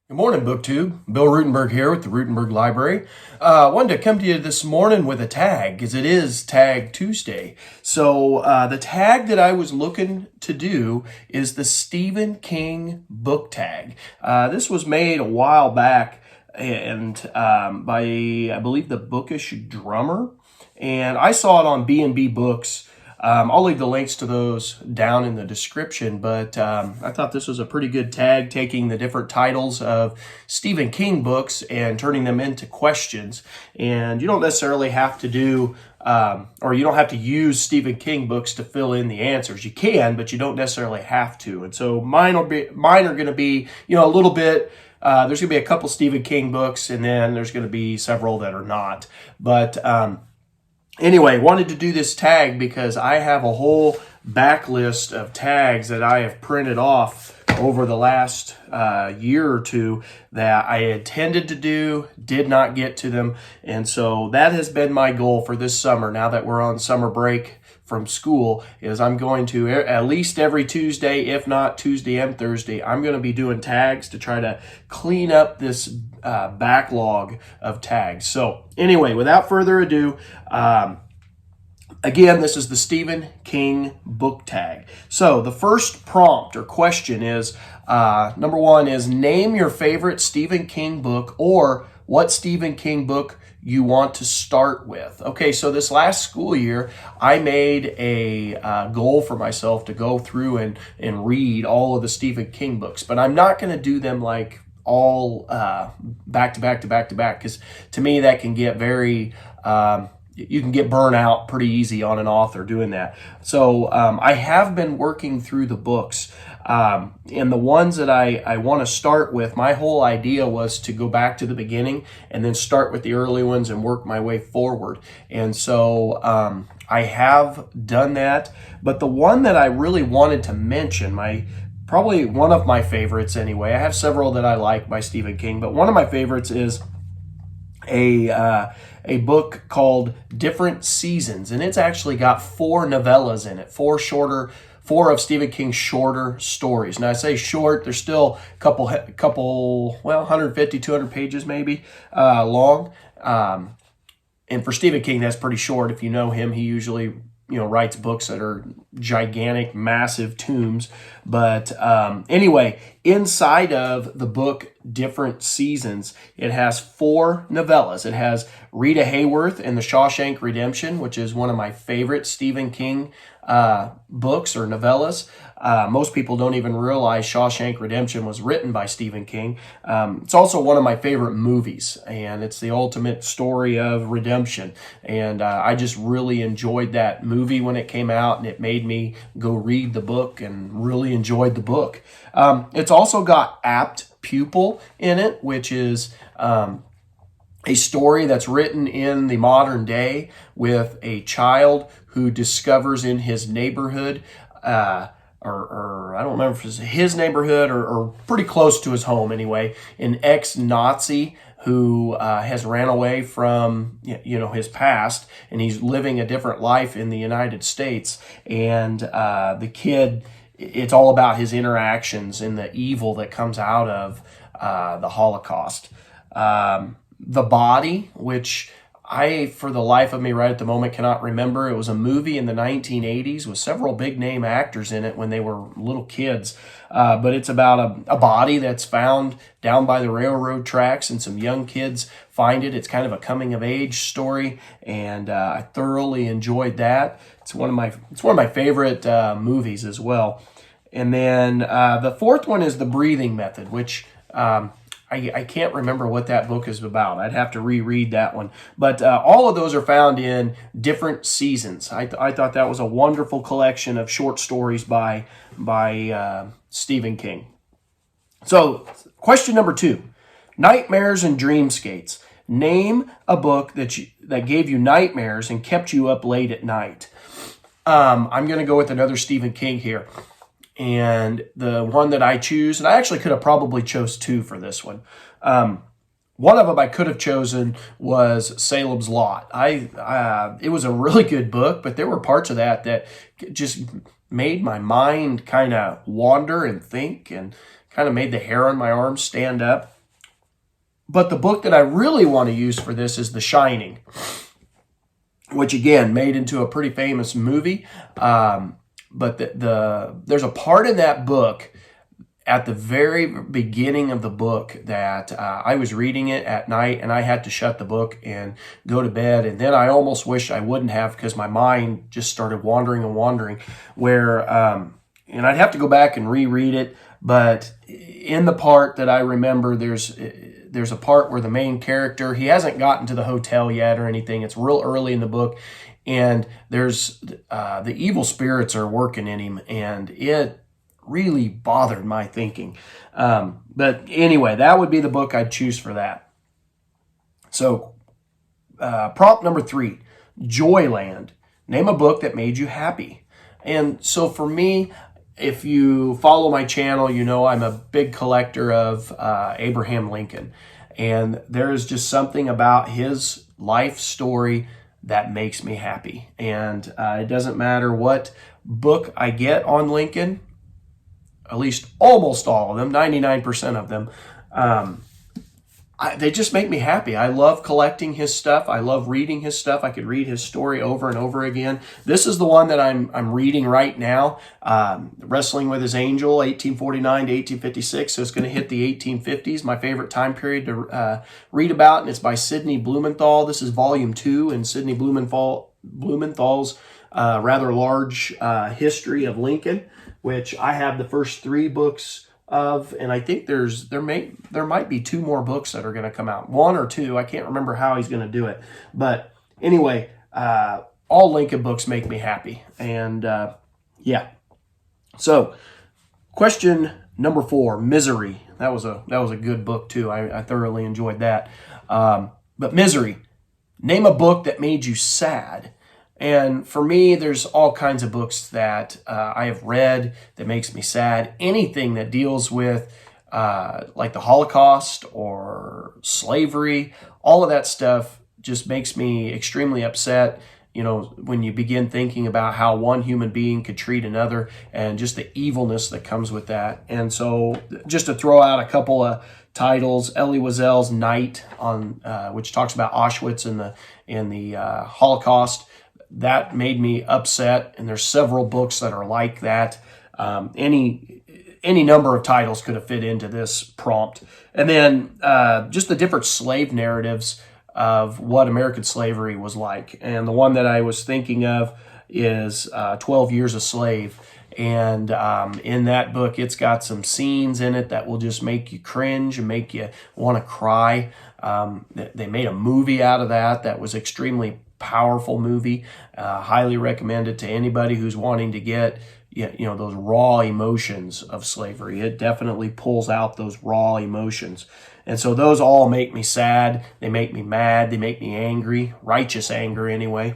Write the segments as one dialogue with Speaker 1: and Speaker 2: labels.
Speaker 1: Good morning, BookTube. Bill Ruttenberg here with the Ruttenberg Library. Wanted to come to you this morning with a tag, because it is Tag Tuesday. So the tag that I was looking to do is the Stephen King book tag. This was made a while back and by, I believe, the Bookish Drummer. And I saw it on B&B Books. I'll leave the links to those down in the description, but I thought this was a pretty good tag, taking the different titles of Stephen King books and turning them into questions. And you don't necessarily have to do, or you don't have to use Stephen King books to fill in the answers. You can, but you don't necessarily have to. And so mine are going to be, a little bit. There's going to be a couple Stephen King books, and then there's going to be several that are not. But anyway, wanted to do this tag because I have a whole backlist of tags that I have printed off over the last year or two that I intended to do, did not get to them. And so that has been my goal for this summer. Now that we're on summer break from school, is I'm going to, at least every Tuesday, if not Tuesday and Thursday, I'm going to be doing tags to try to clean up this backlog of tags. So anyway, without further ado, again, this is the Stephen King book tag. So the first prompt or question is, number one is, name your favorite Stephen King book, or what Stephen King book you want to start with. Okay, so this last school year, I made a goal for myself to go through and read all of the Stephen King books, but I'm not going to do them like all back to back to back to back, because to me that can get very you can get burnt out pretty easy on an author doing that. So I have been working through the books, and the ones that I want to start with, my whole idea was to go back to the beginning and then start with the early ones and work my way forward. And so I have done that, but the one that I really wanted to mention, probably one of my favorites anyway, I have several that I like by Stephen King, but one of my favorites is a book called Different Seasons, and it's actually got 4 novellas in it, 4 of Stephen King's shorter stories. Now I say short, they're still a couple, 150, 200 pages maybe long. And for Stephen King, that's pretty short. If you know him, he usually writes books that are gigantic, massive tomes. But anyway, inside of the book Different Seasons, it has 4 novellas. It has Rita Hayworth and The Shawshank Redemption, which is one of my favorite Stephen King books or novellas. Most people don't even realize Shawshank Redemption was written by Stephen King. It's also one of my favorite movies, and it's the ultimate story of redemption. And I just really enjoyed that movie when it came out, and it made me go read the book and really enjoyed the book. It's also got Apt Pupil in it, which is a story that's written in the modern day with a child who discovers in his neighborhood, or I don't remember if it's his neighborhood or pretty close to his home anyway, an ex-Nazi who has ran away from his past, and he's living a different life in the United States. And the kid, it's all about his interactions and the evil that comes out of the Holocaust. The Body, which I, for the life of me right at the moment, cannot remember. It was a movie in the 1980s with several big name actors in it when they were little kids. But it's about a body that's found down by the railroad tracks, and some young kids find it. It's kind of a coming of age story, and I thoroughly enjoyed that. It's one of my favorite movies as well. And then the fourth one is The Breathing Method, which I can't remember what that book is about. I'd have to reread that one. But all of those are found in Different Seasons. I thought that was a wonderful collection of short stories by Stephen King. So, question number 2. Nightmares and Dreamscapes. Name a book that gave you nightmares and kept you up late at night. I'm going to go with another Stephen King here. And the one that I choose, and I actually could have probably chose 2 for this one. One of them I could have chosen was Salem's Lot. It was a really good book, but there were parts of that just made my mind kind of wander and think, and kind of made the hair on my arms stand up. But the book that I really want to use for this is The Shining, which again made into a pretty famous movie. But there's a part in that book at the very beginning of the book that I was reading it at night, and I had to shut the book and go to bed. And then I almost wish I wouldn't have, because my mind just started wandering and wandering. And I'd have to go back and reread it. But in the part that I remember, there's a part where the main character, he hasn't gotten to the hotel yet or anything. It's real early in the book, and there's the evil spirits are working in him, and it really bothered my thinking. But anyway, that would be the book I'd choose for that. So prompt number 3, Joyland. Name a book that made you happy. And so for me, if you follow my channel, you know I'm a big collector of Abraham Lincoln. And there is just something about his life story that makes me happy. And it doesn't matter what book I get on Lincoln, at least almost all of them, 99% of them, they just make me happy. I love collecting his stuff. I love reading his stuff. I could read his story over and over again. This is the one that I'm reading right now, Wrestling with His Angel, 1849 to 1856. So it's going to hit the 1850s, my favorite time period to read about, and it's by Sidney Blumenthal. This is volume 2 in Sidney Blumenthal's rather large history of Lincoln, which I have the first 3 books of, and I think there might be 2 more books that are going to come out, 1 or 2. I can't remember how he's going to do it, but anyway, all Lincoln books make me happy, and yeah. So, question number 4, Misery. That was a good book too. I thoroughly enjoyed that. But Misery. Name a book that made you sad. And for me, there's all kinds of books that I have read that makes me sad. Anything that deals with like the Holocaust or slavery, all of that stuff just makes me extremely upset. You know, when you begin thinking about how one human being could treat another and just the evilness that comes with that. And so just to throw out a couple of titles, Elie Wiesel's Night, on which talks about Auschwitz and the Holocaust. That made me upset, and there's several books that are like that. Any number of titles could have fit into this prompt. And then just the different slave narratives of what American slavery was like. And the one that I was thinking of is 12 Years a Slave. And in that book, it's got some scenes in it that will just make you cringe and make you want to cry. They made a movie out of that was extremely powerful movie. Highly recommend it to anybody who's wanting to get those raw emotions of slavery. It definitely pulls out those raw emotions. And so those all make me sad. They make me mad. They make me angry. Righteous anger anyway.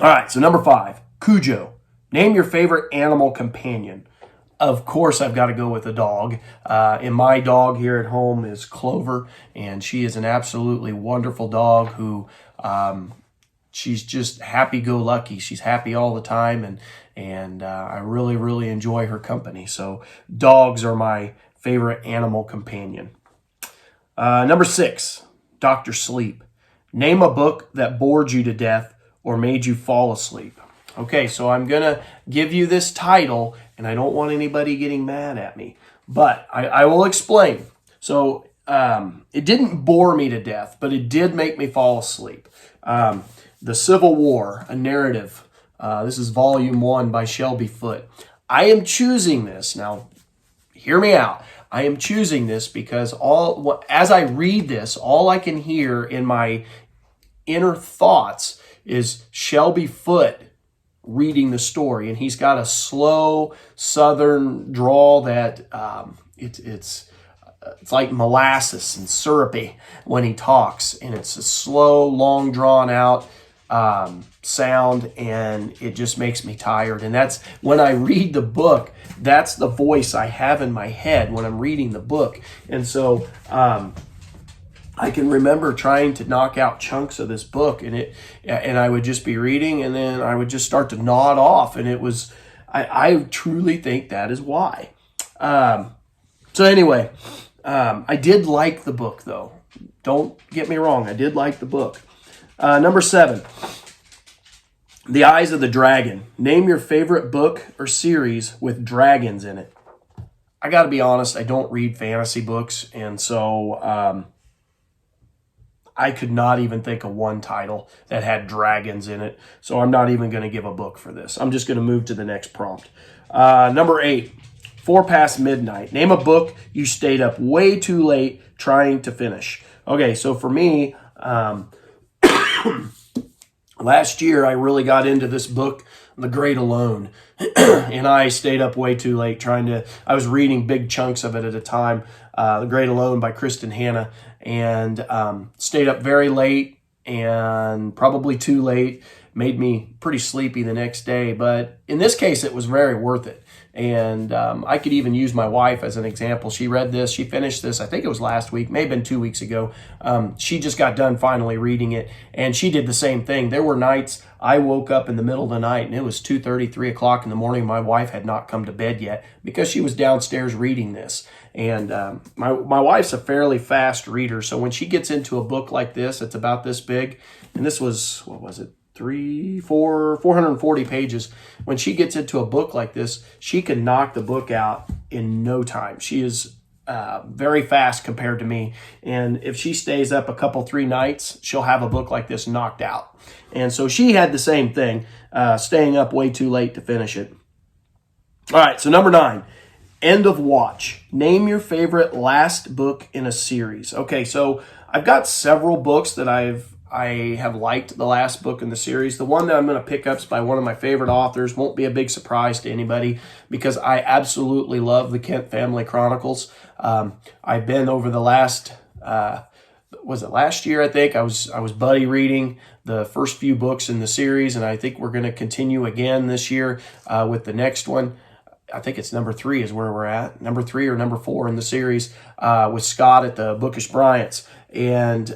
Speaker 1: All right, so number 5, Cujo. Name your favorite animal companion. Of course, I've got to go with a dog. And my dog here at home is Clover, and she is an absolutely wonderful dog who she's just happy-go-lucky. She's happy all the time, and I really, really enjoy her company. So dogs are my favorite animal companion. Number 6, Dr. Sleep. Name a book that bored you to death or made you fall asleep. Okay, so I'm going to give you this title, and I don't want anybody getting mad at me, but I will explain. So it didn't bore me to death, but it did make me fall asleep. The Civil War, a narrative. This is volume 1 by Shelby Foote. I am choosing this. Now, hear me out. I am choosing this because as I read this, all I can hear in my inner thoughts is Shelby Foote reading the story, and he's got a slow southern drawl that it's like molasses and syrupy when he talks, and it's a slow, long drawn out sound, and it just makes me tired. And that's when I read the book, that's the voice I have in my head when I'm reading the book. And so I can remember trying to knock out chunks of this book, and I would just be reading, and then I would just start to nod off, and it was, I truly think that is why. So anyway, I did like the book, though. Don't get me wrong. I did like the book. Number 7, The Eyes of the Dragon. Name your favorite book or series with dragons in it. I got to be honest, I don't read fantasy books, and so I could not even think of one title that had dragons in it, so I'm not even going to give a book for this. I'm just going to move to the next prompt. Number 8, 4 Past Midnight. Name a book you stayed up way too late trying to finish. Okay, so for me, last year I really got into this book, The Great Alone, and I stayed up way too late I was reading big chunks of it at a time, The Great Alone by Kristen Hanna, and stayed up very late and probably too late, made me pretty sleepy the next day, but in this case it was very worth it. And I could even use my wife as an example. She read this, she finished this, I think it was last week, may have been 2 weeks ago. She just got done finally reading it, and she did the same thing. There were nights I woke up in the middle of the night and it was 2:30, 3 o'clock in the morning. My wife had not come to bed yet because she was downstairs reading this. And my wife's a fairly fast reader, so when she gets into a book like this, it's about this big, and this was, what was it? 440 pages. When she gets into a book like this, she can knock the book out in no time. She is very fast compared to me. And if she stays up a couple, 3 nights, she'll have a book like this knocked out. And so she had the same thing, staying up way too late to finish it. All right, so number 9, End of Watch. Name your favorite last book in a series. Okay, so I've got several books that I have liked the last book in the series. The one that I'm going to pick up is by one of my favorite authors. Won't be a big surprise to anybody because I absolutely love the Kent Family Chronicles. I've been over the last, was it last year? I think I was buddy reading the first few books in the series, and I think we're going to continue again this year with the next one. I think it's number 3 is where we're at. Number 3 or number 4 in the series with Scott at the Bookish Bryants. And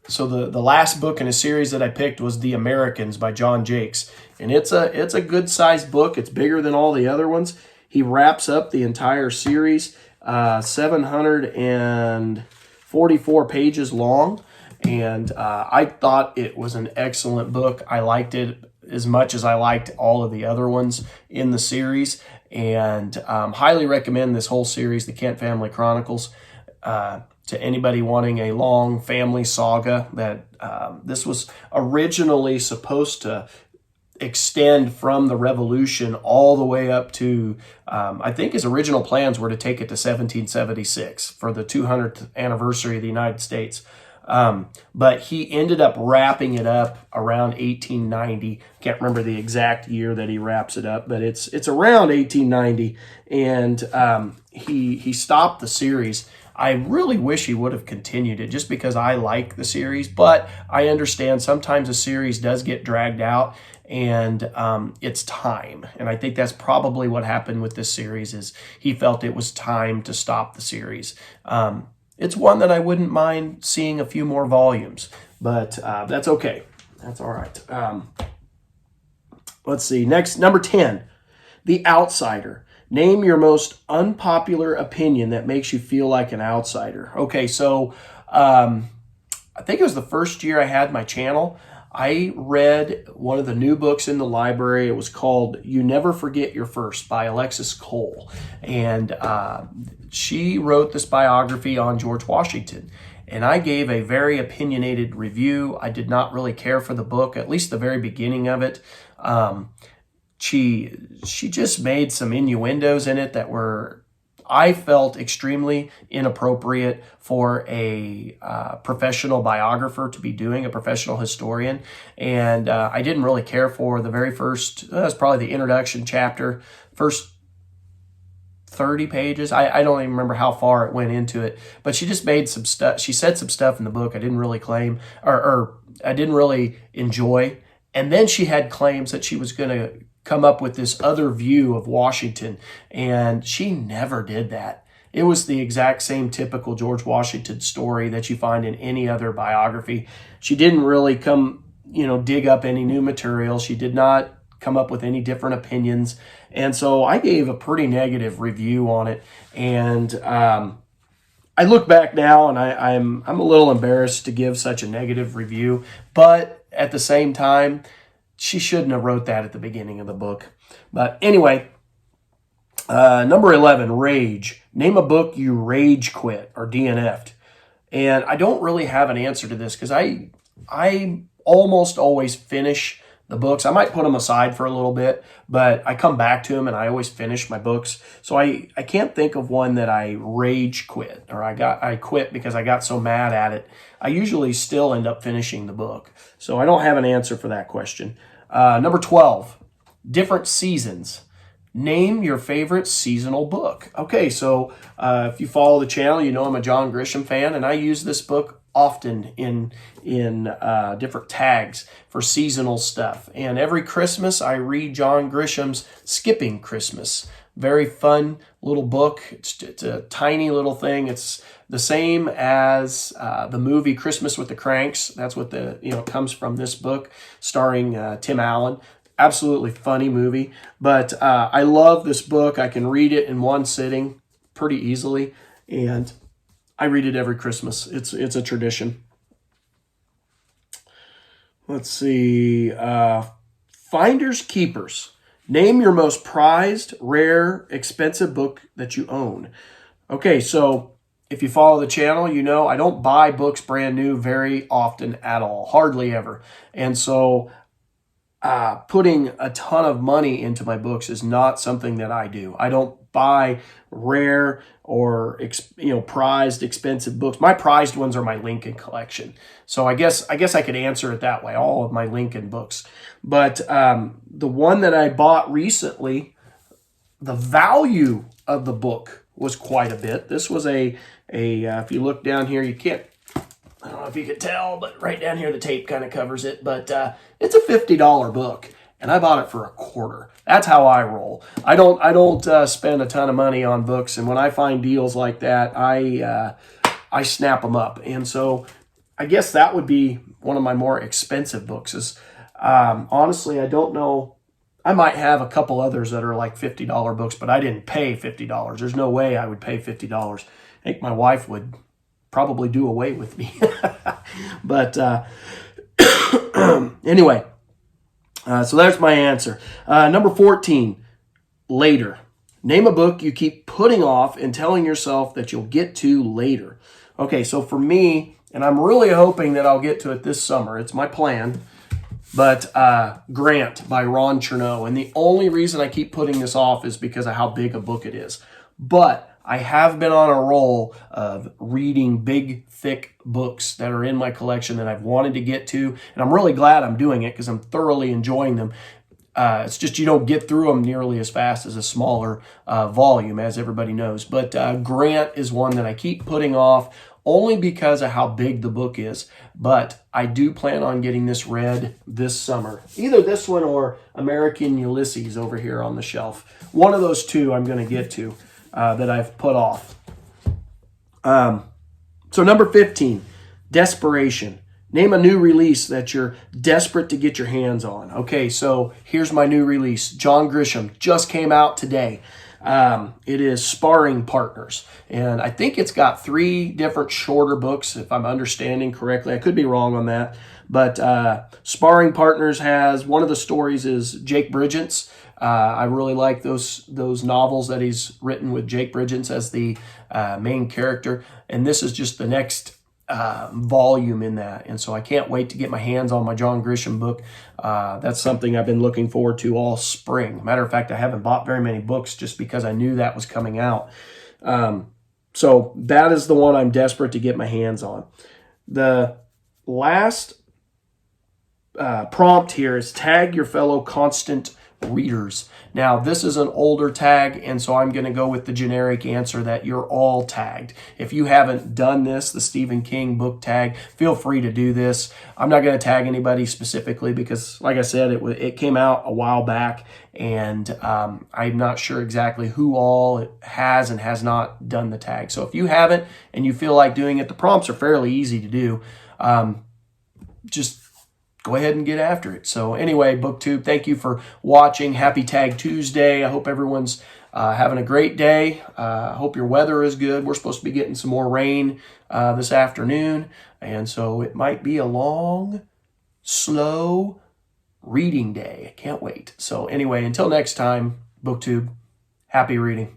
Speaker 1: so the last book in a series that I picked was The Americans by John Jakes. And it's a good-sized book. It's bigger than all the other ones. He wraps up the entire series, 744 pages long. And I thought it was an excellent book. I liked it as much as I liked all of the other ones in the series. And highly recommend this whole series, the Kent Family Chronicles, to anybody wanting a long family saga. That this was originally supposed to extend from the Revolution all the way up to, I think his original plans were to take it to 1776 for the 200th anniversary of the United States. But he ended up wrapping it up around 1890. Can't remember the exact year that he wraps it up, but it's around 1890. And he stopped the series. I really wish he would have continued it just because I like the series, but I understand sometimes a series does get dragged out and it's time. And I think that's probably what happened with this series is he felt it was time to stop the series. It's one that I wouldn't mind seeing a few more volumes, but that's okay. That's all right. Let's see. Next, number 10, The Outsider. Name your most unpopular opinion that makes you feel like an outsider. Okay, so I think it was the first year I had my channel. I read one of the new books in the library. It was called You Never Forget Your First by Alexis Cole. And she wrote this biography on George Washington. And I gave a very opinionated review. I did not really care for the book, at least the very beginning of it. She just made some innuendos in it that were, I felt, extremely inappropriate for a professional biographer to be doing, a professional historian. And I didn't really care for the very first, that was probably the introduction chapter, first 30 pages. I don't even remember how far it went into it, but she just made some stuff. She said some stuff in the book I didn't really claim or I didn't really enjoy. And then she had claims that she was going to come up with this other view of Washington, and she never did that. It was the exact same typical George Washington story that you find in any other biography. She didn't really dig up any new material. She did not come up with any different opinions. And so I gave a pretty negative review on it. And I look back now and I'm a little embarrassed to give such a negative review, but at the same time, she shouldn't have wrote that at the beginning of the book. But anyway, number 11, rage. Name a book you rage quit or DNF'd. And I don't really have an answer to this because I almost always finish the books. I might put them aside for a little bit, but I come back to them and I always finish my books. So I can't think of one that I rage quit or I quit because I got so mad at it. I usually still end up finishing the book. So I don't have an answer for that question. Number 12, different seasons. Name your favorite seasonal book. Okay, so if you follow the channel, you know I'm a John Grisham fan, and I use this book often in different tags for seasonal stuff. And every Christmas, I read John Grisham's Skipping Christmas. Very fun little book. It's a tiny little thing. It's the same as the movie Christmas with the Cranks. That's what comes from this book, starring Tim Allen. Absolutely funny movie, but I love this book. I can read it in one sitting pretty easily, and I read it every Christmas. It's a tradition. Let's see. Finders keepers. Name your most prized, rare, expensive book that you own. Okay, so if you follow the channel, you know I don't buy books brand new very often at all, hardly ever, and so putting a ton of money into my books is not something that I do. I don't buy rare or prized expensive books. My prized ones are my Lincoln collection. So I guess I could answer it that way, all of my Lincoln books. But the one that I bought recently, the value of the book was quite a bit. This was if you look down here, I don't know if you could tell, but right down here the tape kind of covers it. But it's a $50 book, and I bought it for $25. That's how I roll. I don't spend a ton of money on books, and when I find deals like that, I snap them up. And so I guess that would be one of my more expensive books. Honestly, I don't know. I might have a couple others that are like $50 books, but I didn't pay $50. There's no way I would pay $50. I think my wife would probably do away with me. But anyway, so that's my answer. Number 14, later. Name a book you keep putting off and telling yourself that you'll get to later. Okay, so for me, and I'm really hoping that I'll get to it this summer. It's my plan. But Grant by Ron Chernow. And the only reason I keep putting this off is because of how big a book it is. But I have been on a roll of reading big, thick books that are in my collection that I've wanted to get to. And I'm really glad I'm doing it because I'm thoroughly enjoying them. It's just you don't get through them nearly as fast as a smaller volume, as everybody knows. But Grant is one that I keep putting off only because of how big the book is. But I do plan on getting this read this summer. Either this one or American Ulysses over here on the shelf. One of those two I'm going to get to. That I've put off. So number 15, desperation. Name a new release that you're desperate to get your hands on. Okay, so here's my new release. John Grisham just came out today. It is Sparring Partners. And I think it's got 3 different shorter books, if I'm understanding correctly. I could be wrong on that. But Sparring Partners has, one of the stories is Jake Bridgens. I really like those novels that he's written with Jake Bridgens as the main character. And this is just the next volume in that. And so I can't wait to get my hands on my John Grisham book. That's something I've been looking forward to all spring. Matter of fact, I haven't bought very many books just because I knew that was coming out. So that is the one I'm desperate to get my hands on. The last prompt here is tag your fellow constant readers. Now, this is an older tag, and so I'm going to go with the generic answer that you're all tagged. If you haven't done this, the Stephen King book tag, feel free to do this. I'm not going to tag anybody specifically because, like I said, it came out a while back, and I'm not sure exactly who all has and has not done the tag. So if you haven't and you feel like doing it, the prompts are fairly easy to do. Just go ahead and get after it. So anyway, BookTube, thank you for watching. Happy Tag Tuesday. I hope everyone's Having a great day. I hope your weather is good. We're supposed to be getting some more rain this afternoon, and so it might be a long, slow reading day. I can't wait. So anyway, until next time, BookTube, happy reading.